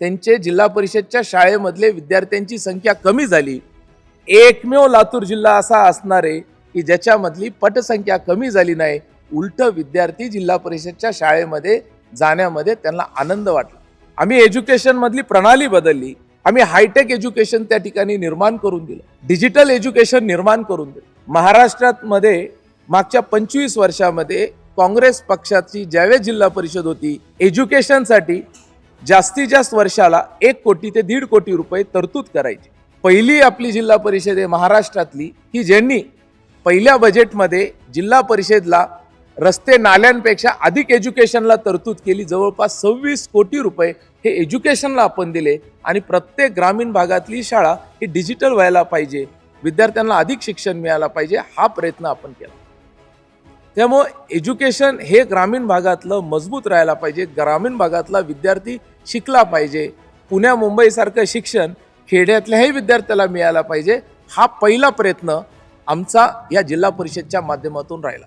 त्यांचे जिल्हा परिषदच्या शाळेमधले विद्यार्थ्यांची संख्या कमी झाली. एकमेव लातूर जिल्हा असा असणार आहे की ज्याच्यामधली पटसंख्या कमी झाली नाही. उलट विद्यार्थी जिल्हा परिषदच्या शाळेमध्ये जाण्यामध्ये त्यांना आनंद वाटला. आम्ही एज्युकेशन मधली प्रणाली बदलली. आम्ही हायटेक एज्युकेशन त्या ठिकाणी निर्माण करून दिलं. डिजिटल एज्युकेशन निर्माण करून दिलं. महाराष्ट्रात मध्ये मागच्या 25 वर्षामध्ये काँग्रेस पक्षाची ज्यावेळेस जिल्हा परिषद होती, एज्युकेशनसाठी जास्तीत जास्त वर्षाला 1 कोटी ते 1.5 कोटी रुपये तरतूद करायची. पहिली आपली जिल्हा परिषद आहे महाराष्ट्रातली की ज्यांनी पहिल्या बजेटमध्ये जिल्हा परिषदला रस्ते नाल्यांपेक्षा अधिक एज्युकेशनला तरतूद केली. जवळपास 26 कोटी रुपये हे एज्युकेशनला आपण दिले आणि प्रत्येक ग्रामीण भागातली शाळा ही डिजिटल व्हायला पाहिजे, विद्यार्थ्यांना अधिक शिक्षण मिळायला पाहिजे, हा प्रयत्न आपण केला. त्यामुळे एज्युकेशन हे ग्रामीण भागातलं मजबूत राहायला पाहिजे. ग्रामीण भागातला विद्यार्थी शिकला पाहिजे. पुण्या मुंबईसारखं शिक्षण खेड्यातल्याही विद्यार्थ्याला मिळायला पाहिजे. हा पहिला प्रयत्न आमचा या जिल्हा परिषदच्या माध्यमातून राहिला.